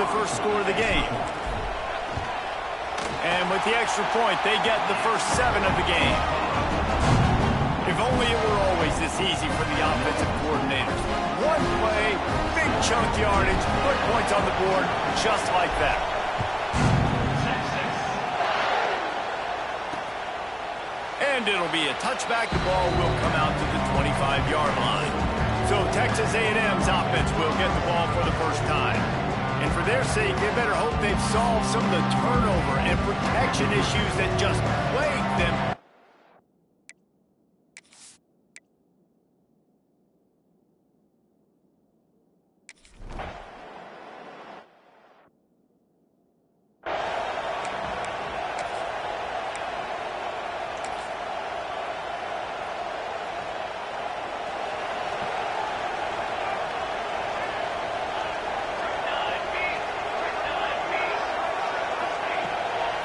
the first score of the game. And with the extra point, they get the first 7 of the game. If only it were always this easy for the offensive coordinators. One play, big chunk yardage, put points on the board just like that. And it'll be a touchback. The ball will come out to the 25-yard line. So Texas A&M's offense will get the ball for the first time. And for their sake, they better hope they've solved some of the turnover and protection issues that just plagued them.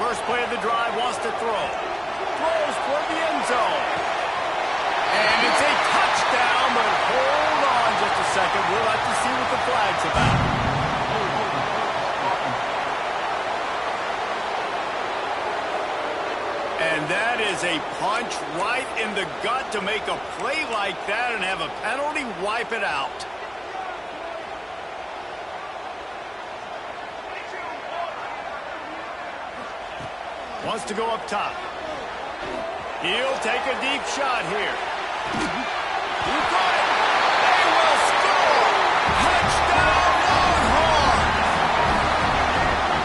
First play of the drive, wants to throw. Throws for the end zone. And it's a touchdown, but hold on just a second. We'll have to see what the flag's about. And that is a punch right in the gut to make a play like that and have a penalty wipe it out. Wants to go up top. He'll take a deep shot here. He got it. They will score. Touchdown, Longhorn.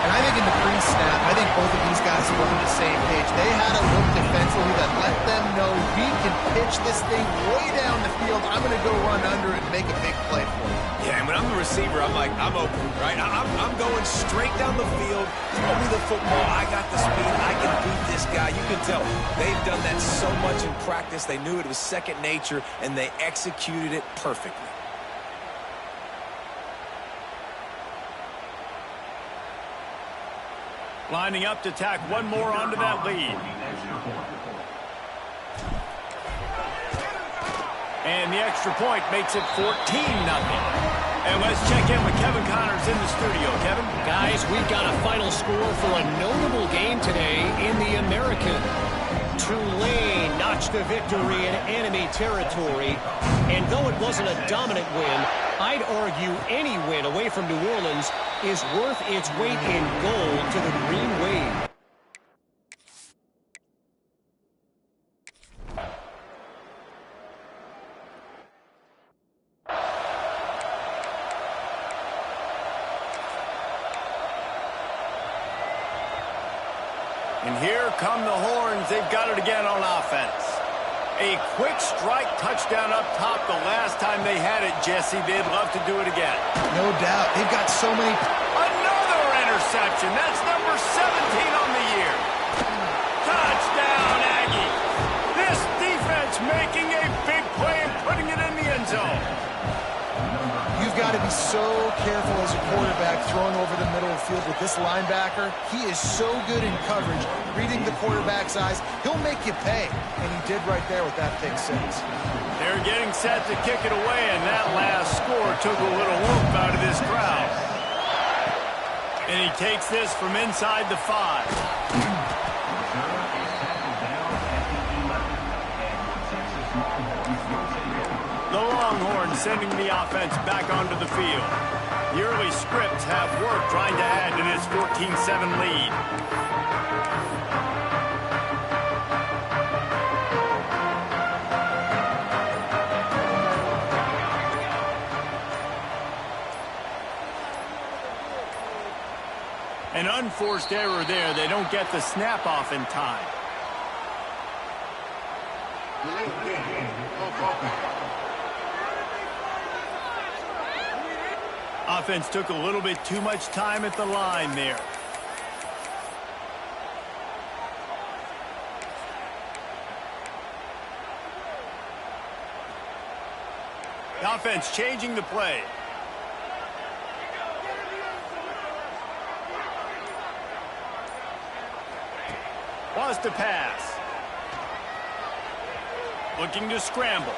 And I think in the pre-snap, I think both of these guys were on the same page. They had a look defensively that let them know we can pitch this thing way down the field. I'm going to go run under it and make a big play for it. Yeah, and when I'm the receiver, I'm like, I'm open, right? I'm going straight down the field. Throw me the football. I got the speed. I can beat this guy. You can tell they've done that so much in practice. They knew it was second nature, and they executed it perfectly. Lining up to tack one more onto that lead. And the extra point makes it 14-0. And let's check in with Kevin Connors in the studio. Kevin? Guys, we've got a final score for a notable game today in the American. Tulane notched a victory in enemy territory. And though it wasn't a dominant win, I'd argue any win away from New Orleans is worth its weight in gold to the Green Wave. And here come the Horns. They've got it again on offense. A quick strike touchdown up top the last time they had it, Jesse. They'd love to do it again. No doubt. They've got so many. Another interception. That's number 17 on the year. Touchdown, Aggie. This defense making a big play and putting it in the end zone. You've got to be so careful as a quarterback throwing over the middle of the field with this linebacker. He is so good in coverage, reading the quarterback's eyes. He'll make you pay, and he did right there with that pick six. They're getting set to kick it away, and that last score took a little whoop out of this crowd. And he takes this from inside the 5. The Longhorns sending the offense back onto the field. The early scripts have worked trying to add to this 14-7 lead. An unforced error there. They don't get the snap off in time. Offense took a little bit too much time at the line there. The offense changing the play. Wants to pass. Looking to scramble.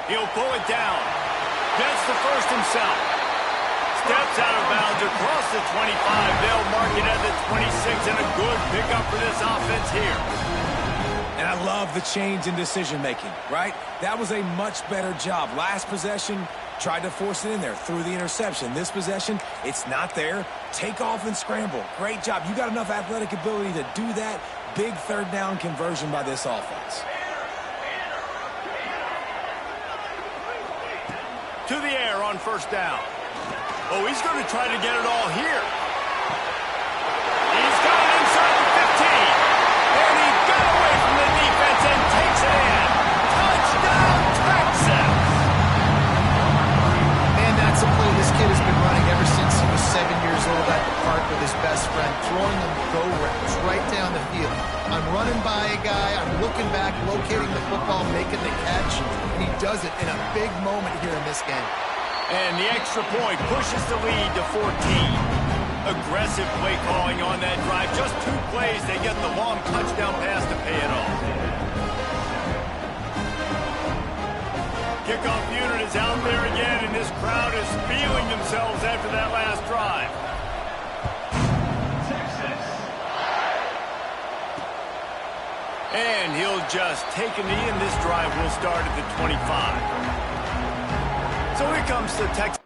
He'll pull it down. Gets the first himself. steps out of bounds across the 25. They'll mark it at the 26, and a good pickup for this offense here. And I love the change in decision-making, right? That was a much better job. Last possession, tried to force it in there, threw the interception. This possession, it's not there. Take off and scramble. Great job. You got enough athletic ability to do that. Big third down conversion by this offense. To the air on first down. Oh, he's going to try to get it all here. He's got it inside the 15. And he got away from the defense and takes it in. Touchdown, Texas! Man, that's a play this kid has been running ever since he was 7 years old at the park with his best friend, throwing them go routes right down the field. I'm running by a guy, I'm looking back, locating the football, making the catch, and he does it in a big moment here in this game. And the extra point pushes the lead to 14. Aggressive play calling on that drive. Just 2 plays, they get the long touchdown pass to pay it off. Kickoff unit is out there again, and this crowd is feeling themselves after that last drive. And he'll just take a knee, and this drive will start at the 25. So here comes the Texas.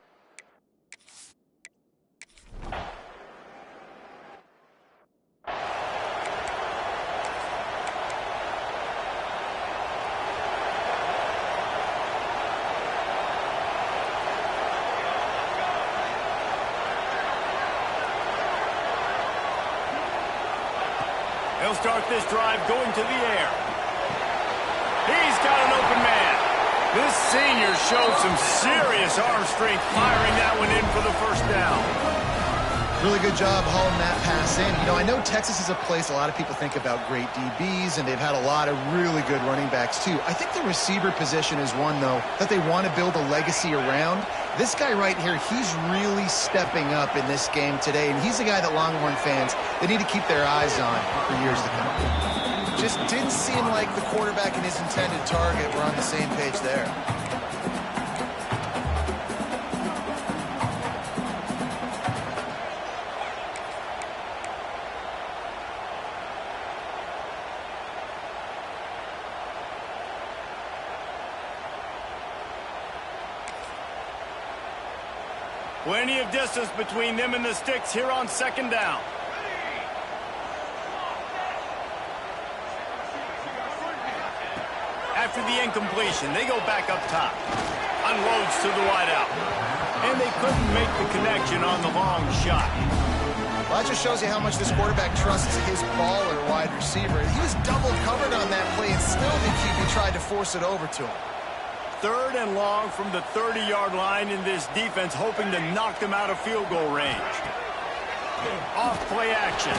He'll start this drive going to the air. He's got an open man. This senior showed some serious arm strength firing that one in for the first down. Really good job hauling that pass in. You know, I know Texas is a place a lot of people think about great DBs, and they've had a lot of really good running backs too. I think the receiver position is one, though, that they want to build a legacy around. This guy right here, he's really stepping up in this game today, and he's a guy that Longhorn fans, they need to keep their eyes on for years to come. Just didn't seem like the quarterback and his intended target were on the same page there. Plenty of distance between them and the sticks here on second down. After the incompletion, they go back up top. Unloads to the wideout. And they couldn't make the connection on the long shot. Well, that just shows you how much this quarterback trusts his baller wide receiver. He was double covered on that play, and still the QB tried to force it over to him. 3rd and long from the 30-yard line in this defense, hoping to knock them out of field goal range. Off play action.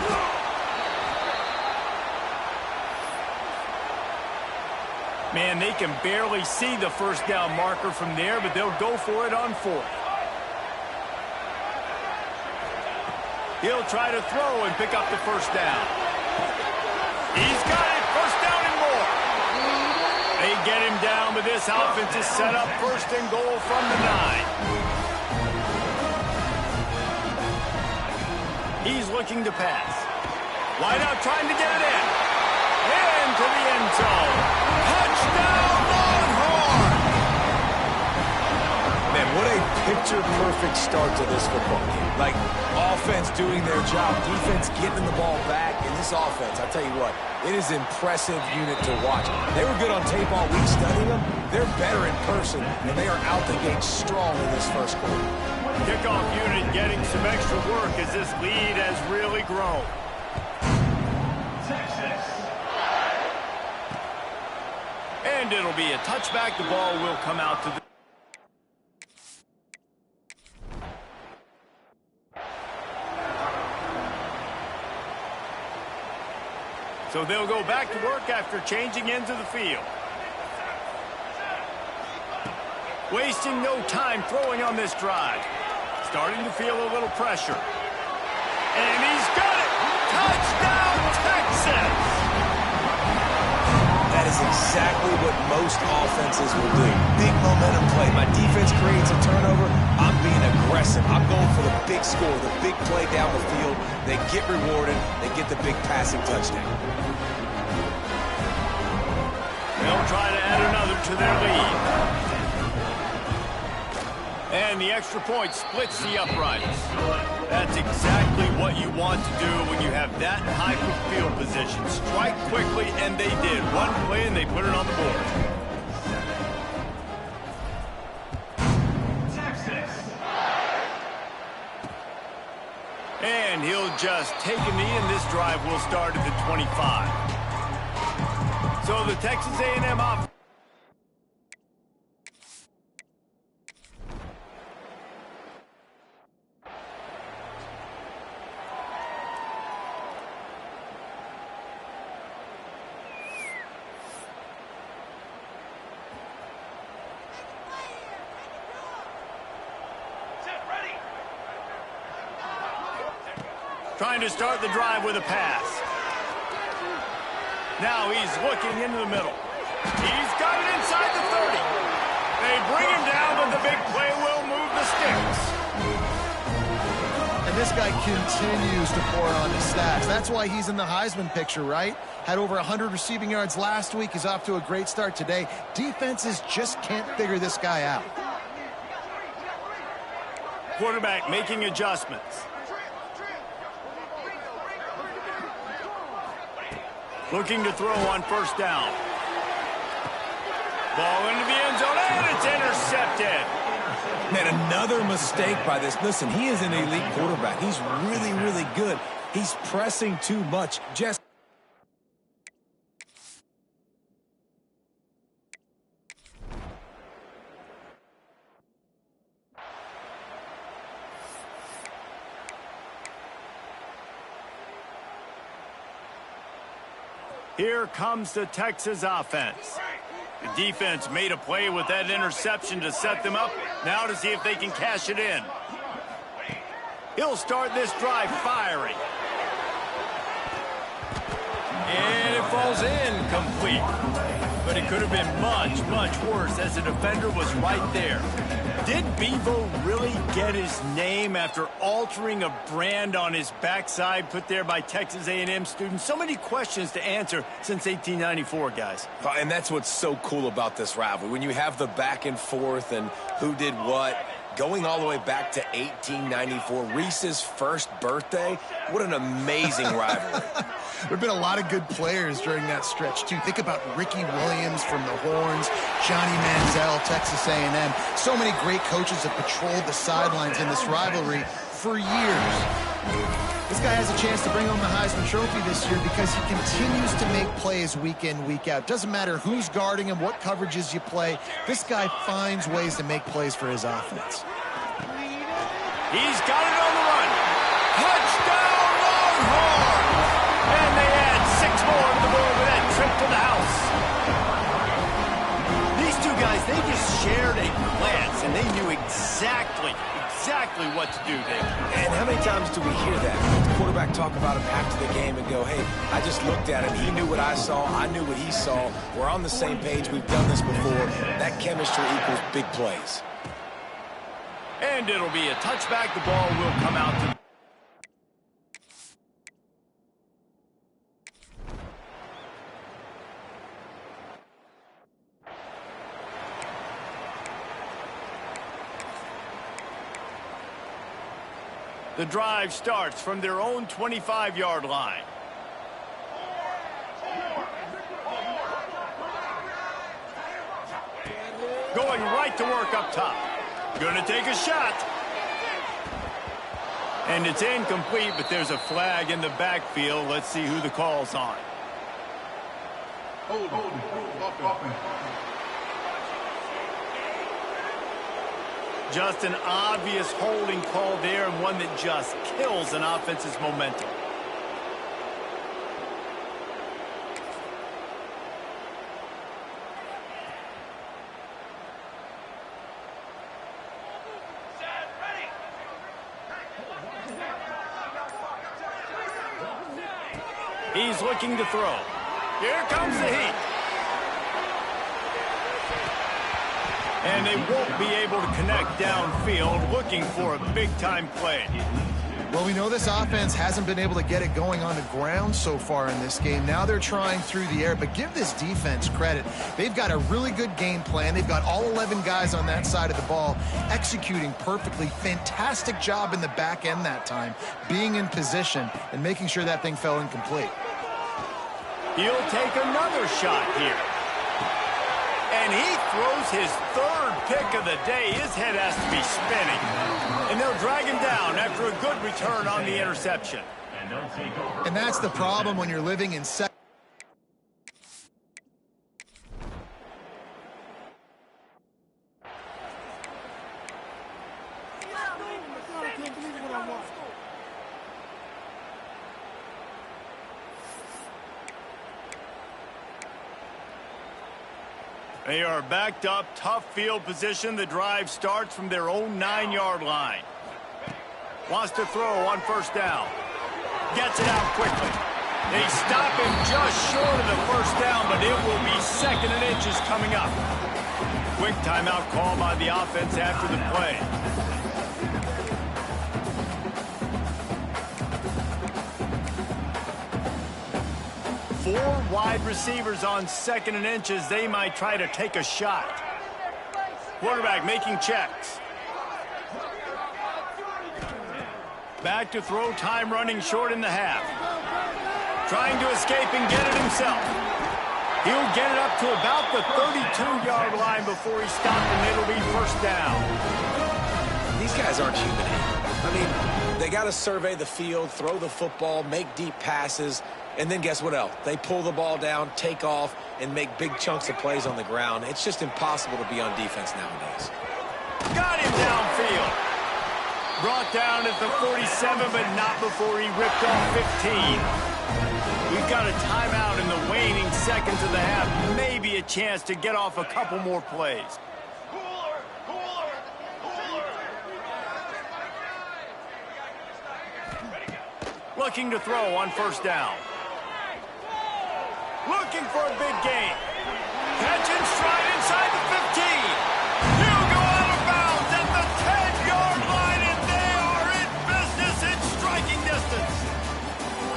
Man, they can barely see the first down marker from there, but they'll go for it on 4th. He'll try to throw and pick up the first down. He's got it. First down and more. They get him down, but this offense is set up 1st and goal from the 9. He's looking to pass. Wide out trying to get it in. Into the end zone. Touchdown, Longhorn! Man, what a picture-perfect start to this football game. Like, offense doing their job, defense getting the ball back, and this offense, I tell you what, it is an impressive unit to watch. They were good on tape all week studying them. They're better in person, and they are out the gate strong in this first quarter. Kickoff unit getting some extra work as this lead has really grown. And it'll be a touchback. The ball will come out to the... So they'll go back to work after changing into the field. Wasting no time throwing on this drive. Starting to feel a little pressure. And he's got it! Touchdown, Texas! That is exactly what most offenses will do. Big momentum play. My defense creates a turnover. I'm being aggressive. I'm going for the big score, the big play down the field. They get rewarded. They get the big passing touchdown. They'll try to add another to their lead. And the extra point splits the uprights. That's exactly what you want to do when you have that type of field position. Strike quickly, and they did. One play, and they put it on the board. And he'll just take a knee, and this drive will start at the 25. So the Texas A&M offense. Trying to start the drive with a pass. Now he's looking into the middle. He's got it inside the 30. They bring him down, but the big play will move the sticks. And this guy continues to pour on his stats. That's why he's in the Heisman picture, right? Had over 100 receiving yards last week. He's off to a great start today. Defenses just can't figure this guy out. Quarterback making adjustments. Looking to throw on first down. Ball into the end zone, and it's intercepted. Man, another mistake by this. Listen, he is an elite quarterback. He's really, really good. He's pressing too much. Just Here comes the Texas offense. The defense made a play with that interception to set them up. Now to see if they can cash it in. He'll start this drive firing. And it falls incomplete. But it could have been much, much worse as the defender was right there. Did Bevo really get his name after altering a brand on his backside put there by Texas A&M students? So many questions to answer since 1894, guys. And that's what's so cool about this rivalry. When you have the back and forth and who did what, going all the way back to 1894, Reese's first birthday, what an amazing rivalry. There have been a lot of good players during that stretch, too. Think about Ricky Williams from the Horns, Johnny Manziel, Texas A&M. So many great coaches have patrolled the sidelines in this rivalry for years. This guy has a chance to bring home the Heisman Trophy this year because he continues to make plays week in, week out. Doesn't matter who's guarding him, what coverages you play. This guy finds ways to make plays for his offense. He's got it on the run. Touchdown, Longhorns! And they add 6 more to the board with that trip to the house. These two guys, they just shared a glance, and they knew exactly what to do there. And how many times do we hear that? The quarterback talk about him after the game and go, hey, I just looked at him. He knew what I saw. I knew what he saw. We're on the same page. We've done this before. That chemistry equals big plays. And it'll be a touchback. The ball will come out to the drive starts from their own 25-yard line. Going right to work up top. Gonna take a shot. And it's incomplete, but there's a flag in the backfield. Let's see who the call's on. Just an obvious holding call there, and one that just kills an offense's momentum. He's looking to throw. Here comes the heat. And they won't be able to connect downfield, looking for a big-time play. Well, we know this offense hasn't been able to get it going on the ground so far in this game. Now they're trying through the air, but give this defense credit. They've got a really good game plan. They've got all 11 guys on that side of the ball executing perfectly. Fantastic job in the back end that time, being in position and making sure that thing fell incomplete. He'll take another shot here. And he throws his third pick of the day. His head has to be spinning. And they'll drag him down after a good return on the interception. And that's the problem when you're living in second. They are backed up, tough field position. The drive starts from their own 9-yard line. Wants to throw on first down. Gets it out quickly. They stop him just short of the first down, but it will be 2nd and inches coming up. Quick timeout call by the offense after the play. Four wide receivers on 2nd and inches. They might try to take a shot. Quarterback making checks. Back to throw, time running short in the half. Trying to escape and get it himself. He'll get it up to about the 32-yard line before he's stopped, and it'll be first down. These guys aren't human. I mean, they got to survey the field, throw the football, make deep passes, and then guess what else? They pull the ball down, take off, and make big chunks of plays on the ground. It's just impossible to be on defense nowadays. Got him downfield. Brought down at the 47, but not before he ripped off 15. We've got a timeout in the waning seconds of the half. Maybe a chance to get off a couple more plays. Looking to throw on first down. Looking for a big gain. Catch and stride inside the 15. He'll go out of bounds at the 10-yard line, and they are in business in striking distance.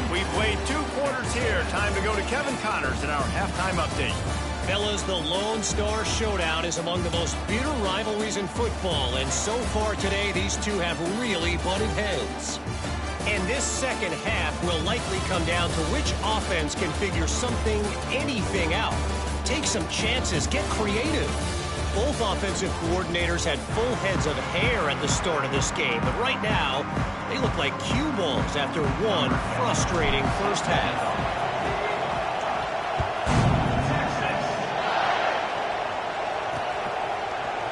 We played 2 quarters here. Time to go to Kevin Connors in our halftime update. Fellas, the Lone Star Showdown is among the most bitter rivalries in football, and so far today, these two have really butted heads. And this second half will likely come down to which offense can figure something, anything out. Take some chances, get creative. Both offensive coordinators had full heads of hair at the start of this game, but right now, they look like cue balls after one frustrating first half.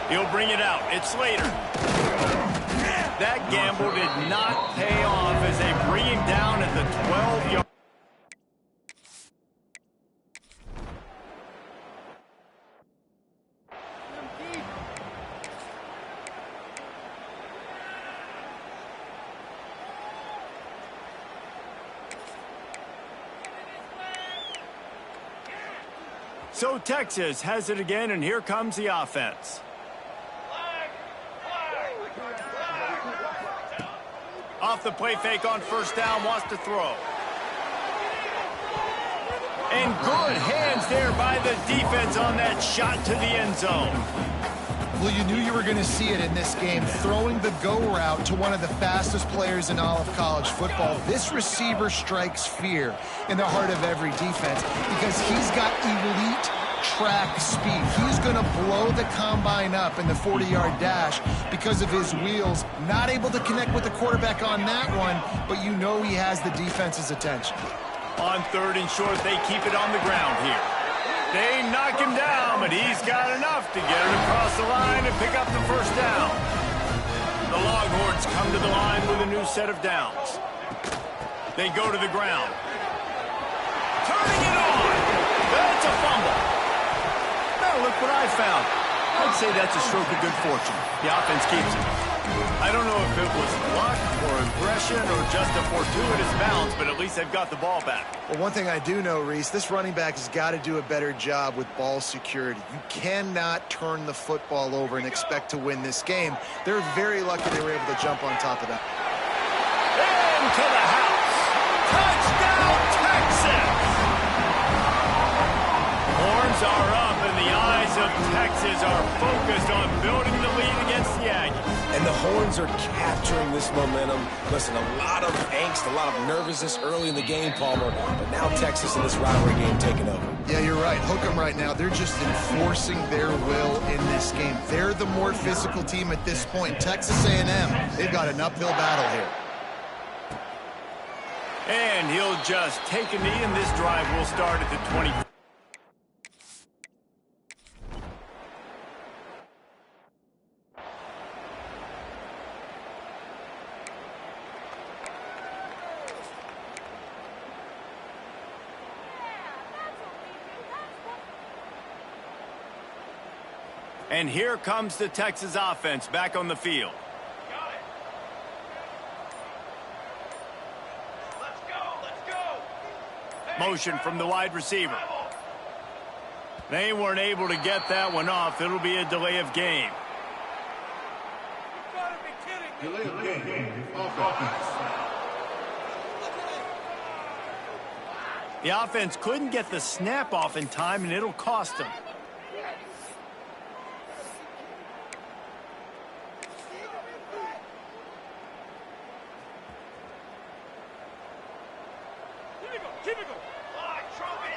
He'll bring it out. It's Slater. That gamble did not pay off as they bring him down at the 12-yard. So Texas has it again, and here comes the offense. Off the play fake on first down, wants to throw. And good hands there by the defense on that shot to the end zone. Well, you knew you were going to see it in this game, throwing the go route to one of the fastest players in all of college football. This receiver strikes fear in the heart of every defense because he's got elite track speed. He's going to blow the combine up in the 40-yard dash because of his wheels. Not able to connect with the quarterback on that one, but you know he has the defense's attention. On 3rd and short, they keep it on the ground here. They knock him down, but he's got enough to get it across the line and pick up the first down. The Longhorns come to the line with a new set of downs. They go to the ground. Turning it on. That's a fumble. Now look what I found. I'd say that's a stroke of good fortune. The offense keeps it. I don't know if it was luck or aggression interception or just a fortuitous bounce, but at least they've got the ball back. Well, one thing I do know, Reese, this running back has got to do a better job with ball security. You cannot turn the football over and expect to win this game. They're very lucky they were able to jump on top of that. Into the house. Touchdown, Texas! Horns are up, and the eyes of Texas are focused on building the lead against the Aggies. And the Horns are capturing this momentum. Listen, a lot of angst, a lot of nervousness early in the game, Palmer. But now Texas in this rivalry game taking over. Yeah, you're right. Hook 'em right now. They're just enforcing their will in this game. They're the more physical team at this point. Texas A&M, they've got an uphill battle here. And he'll just take a knee, and this drive will start at the 20. And here comes the Texas offense back on the field. Motion from the wide receiver. They weren't able to get that one off. It'll be a delay of game. Delay of game. Offense. The offense couldn't get the snap off in time, and it'll cost them.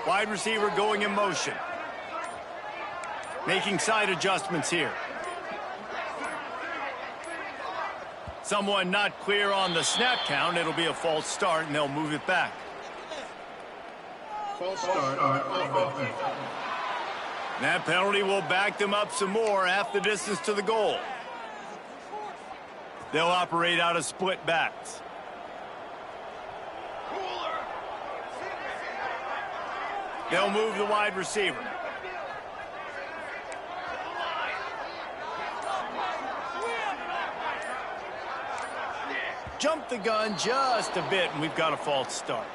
Wide receiver going in motion. Making side adjustments here. Someone not clear on the snap count. It'll be a false start, and they'll move it back. False start on offense. That penalty will back them up some more, half the distance to the goal. They'll operate out of split backs. They'll move the wide receiver. Jump the gun just a bit, and we've got a false start.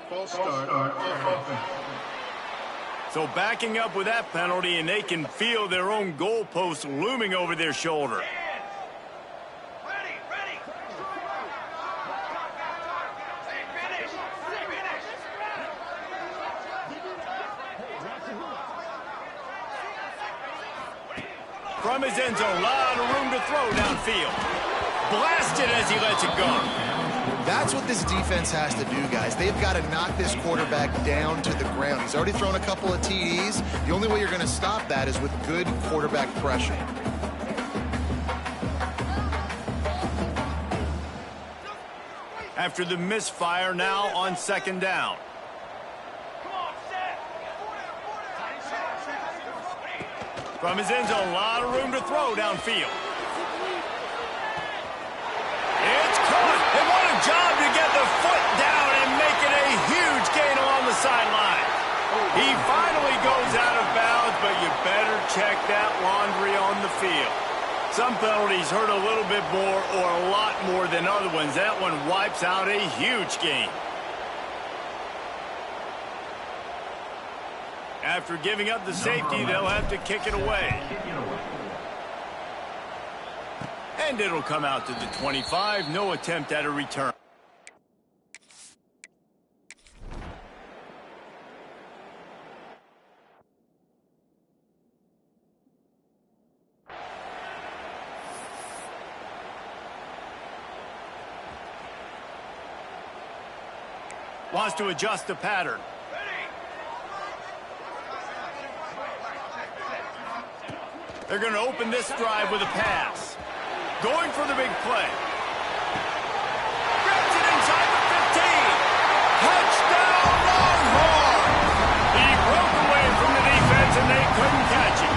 False start on offense. So backing up with that penalty, and they can feel their own goalpost looming over their shoulder. From his end zone, a lot of room to throw downfield. Blasted as he lets it go. That's what this defense has to do, guys. They've got to knock this quarterback down to the ground. He's already thrown a couple of TDs. The only way you're going to stop that is with good quarterback pressure. After the misfire, now on second down. From his end zone, a lot of room to throw downfield. It's caught. And what a job to get the foot down and make it a huge gain along the sideline. He finally goes out of bounds, but you better check that laundry on the field. Some penalties hurt a little bit more or a lot more than other ones. That one wipes out a huge gain. After giving up the safety, they'll have to kick it away. And it'll come out to the 25. No attempt at a return. Wants to adjust the pattern. They're going to open this drive with a pass. Going for the big play. Grabs it inside the 15. Touchdown, Longhorn! He broke away from the defense, and they couldn't catch him.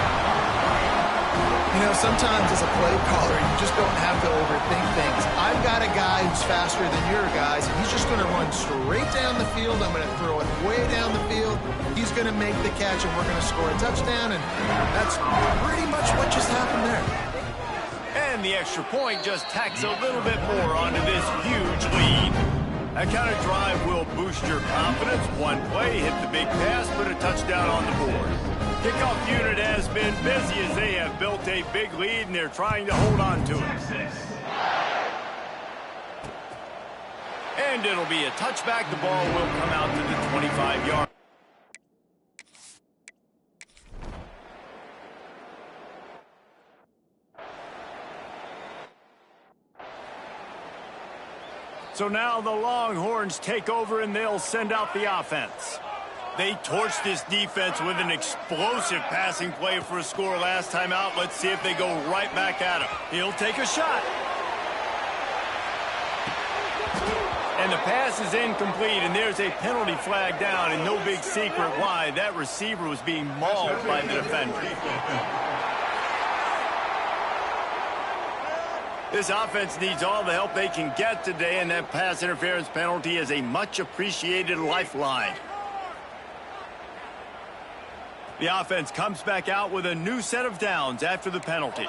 You know, sometimes as a play caller, you just don't have to overthink things. I've got a guy who's faster than your guys, and he's just going to run straight down the field. I'm going to throw it way down the field. He's going to make the catch, and we're going to score a touchdown, and that's pretty much what just happened there. And And the extra point just tacks a little bit more onto this huge lead. That kind of drive will boost your confidence. One play, hit the big pass, put a touchdown on the board. Kickoff unit has been busy as they have built a big lead, and they're trying to hold on to it. And it'll be a touchback. The ball will come out to the 25-yard. So now the Longhorns take over, and they'll send out the offense. They torched this defense with an explosive passing play for a score last time out. Let's see if they go right back at him. He'll take a shot. And the pass is incomplete, and there's a penalty flag down, and no big secret why. That receiver was being mauled by the defender. This offense needs all the help they can get today, and that pass interference penalty is a much-appreciated lifeline. The offense comes back out with a new set of downs after the penalty.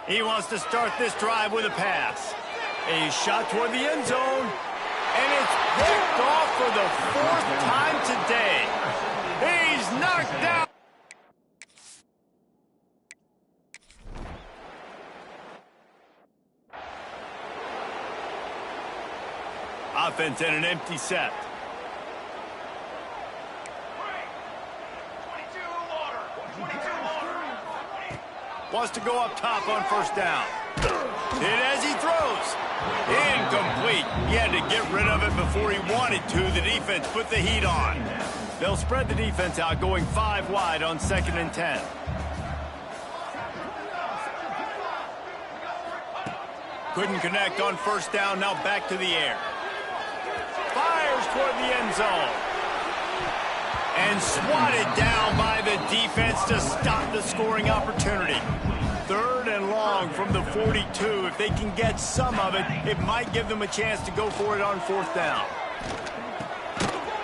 He wants to start this drive with a pass. A shot toward the end zone, and it's picked off for the 4th time today. He's knocked down. Offense in an empty set. Wants to go up top on first down. And as he throws, incomplete. He had to get rid of it before he wanted to. The defense put the heat on. They'll spread the defense out, going 5 wide on 2nd and 10. Couldn't connect on first down. Now back to the air. Fires toward the end zone. And swatted down by the defense to stop the scoring opportunity. 3rd and long from the 42. If they can get some of it, it might give them a chance to go for it on 4th down.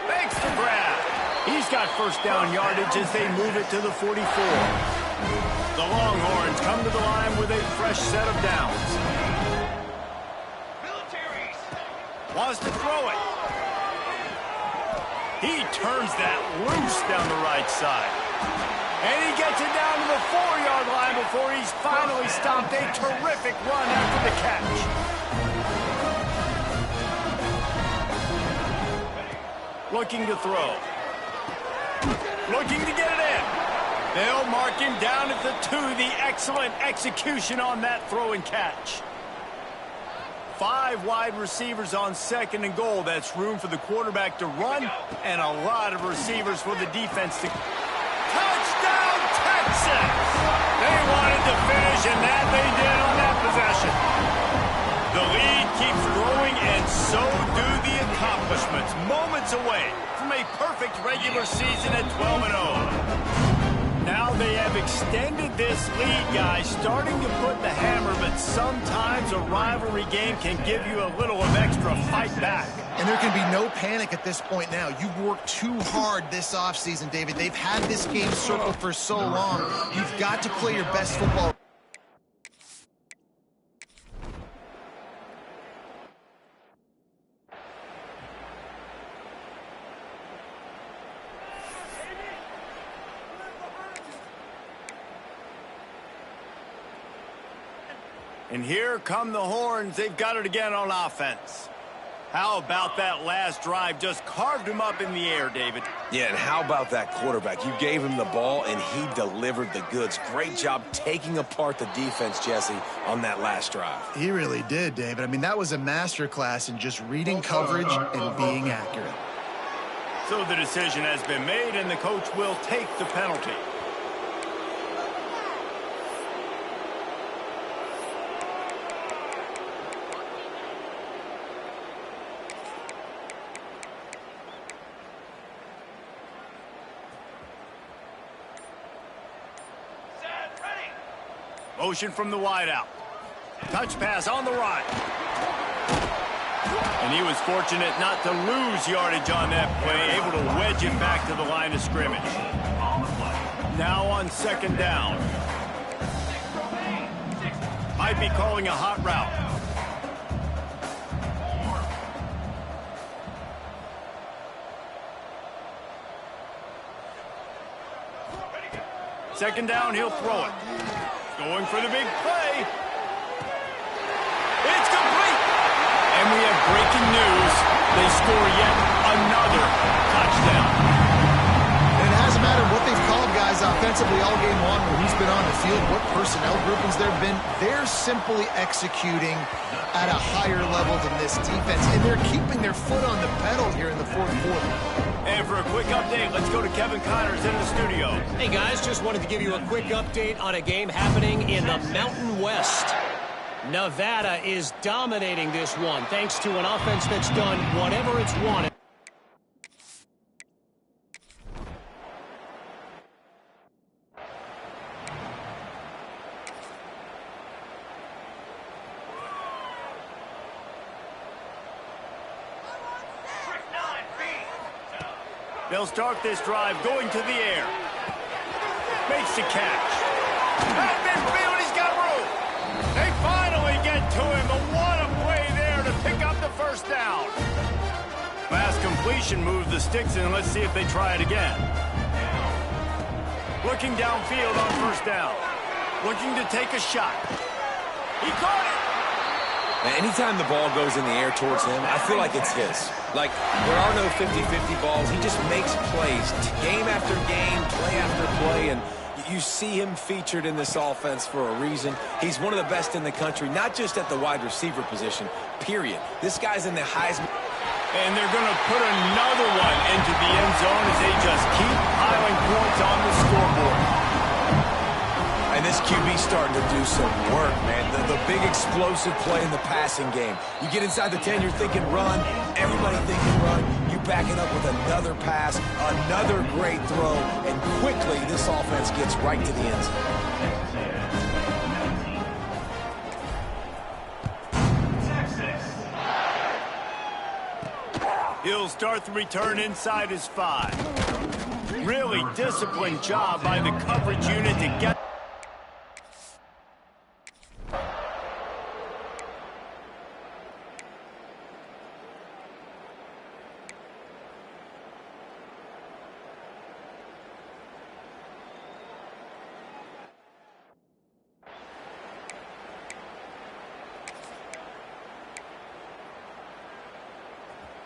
Thanks to Brad. He's got first down yardage as they move it to the 44. The Longhorns come to the line with a fresh set of downs. Wants to throw it. He turns that loose down the right side. And he gets it down to the 4-yard line before he's finally stopped. A terrific run after the catch. Looking to throw. Looking to get it in. They'll mark him down at the 2. The excellent execution on that throw and catch. 5 wide receivers on 2nd and goal. That's room for the quarterback to run and a lot of receivers for the defense to... Touchdown, Texas! They wanted to finish, and that they did on that possession. The lead keeps growing, and so do the accomplishments. Moments away from a perfect regular season at 12-0. Now they have extended this lead, guys, starting to put the hammer, but sometimes a rivalry game can give you a little of extra fight back. And there can be no panic at this point now. You've worked too hard this offseason, David. They've had this game circled for so long. You've got to play your best football. And here come the Horns. They've got it again on offense. How about that last drive? Just carved him up in the air, David. Yeah, and how about that quarterback? You gave him the ball, and he delivered the goods. Great job taking apart the defense, Jesse, on that last drive. He really did, David. I mean, that was a masterclass in just reading coverage and being accurate. So the decision has been made, and the coach will take the penalty. Motion from the wideout. Touch pass on the right. And he was fortunate not to lose yardage on that play, able to wedge it back to the line of scrimmage. Now on second down. Might be calling a hot route. Second down, he'll throw it. Going for the big play. It's complete. And we have breaking news. They score yet another touchdown. And it hasn't mattered what they've called guys offensively all game long when he's been on the field, what personnel groupings there have been. They're simply executing at a higher level than this defense, and they're keeping their foot on the pedal here in the fourth quarter. And for a quick update, let's go to Kevin Connors in the studio. Hey, guys, just wanted to give you a quick update on a game happening in the Mountain West. Nevada is dominating this one thanks to an offense that's done whatever it's wanted. They'll start this drive going to the air. Makes the catch. At midfield, he's got room. They finally get to him, but what a play there to pick up the first down. Fast completion moves the sticks in. Let's see if they try it again. Looking downfield on first down. Looking to take a shot. He caught it. Now, anytime the ball goes in the air towards him, I feel like it's his. Like, there are no 50-50 balls. He just makes plays game after game, play after play, and you see him featured in this offense for a reason. He's one of the best in the country, not just at the wide receiver position, period. This guy's in the Heisman. And they're going to put another one into the end zone as they just keep piling points on the scoreboard. And this QB starting to do some work, man. The big explosive play in the passing game. You get inside the 10, you're thinking run. Everybody thinking run. You back it up with another pass, another great throw, and quickly this offense gets right to the end zone. He'll start the return inside his 5. Really disciplined job by the coverage unit to get.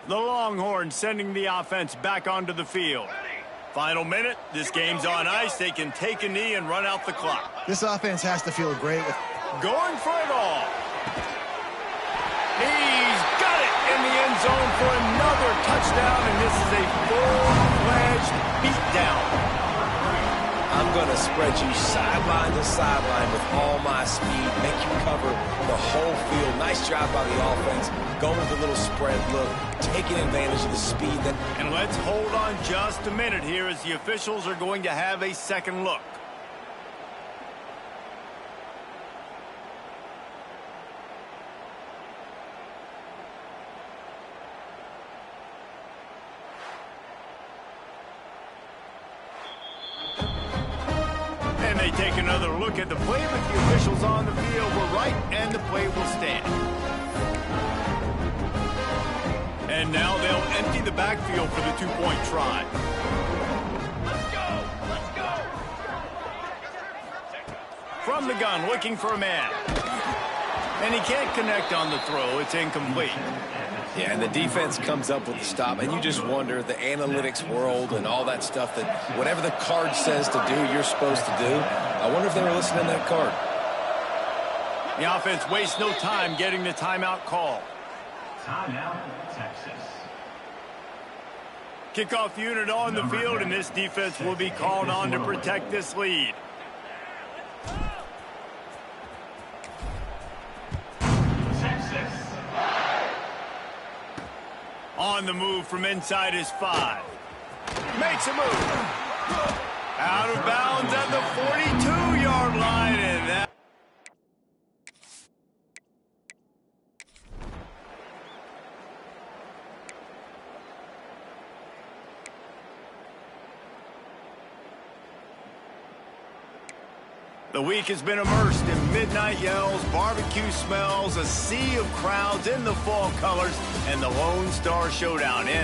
The Longhorns sending the offense back onto the field. Final minute. This game's on ice. They can take a knee and run out the clock. This offense has to feel great with going for it all. He's got it in the end zone for another touchdown, and this is a full-fledged beatdown. I'm going to spread you sideline to sideline with all my speed, make you cover the whole field. Nice job by the offense, going with a little spread look, taking advantage of the speed. And let's hold on just a minute here as the officials are going to have a second look. And they take another look at the play, but the officials on the field were right, and the play will stand. And now they'll empty the backfield for the two-point try. Let's go! Let's go! From the gun, looking for a man. And he can't connect on the throw. It's incomplete. Yeah, and the defense comes up with the stop, and you just wonder, the analytics world and all that stuff, that whatever the card says to do, you're supposed to do. I wonder if they were listening to that card. The offense wastes no time getting the timeout call. Timeout, Texas. Kickoff unit on the field, and this defense will be called on to protect this lead. On the move from inside his 5. Makes a move. Out of bounds at the 42-yard line, and that. The week has been immersed in midnight yells, barbecue smells, a sea of crowds in the fall colors, and the Lone Star Showdown ends.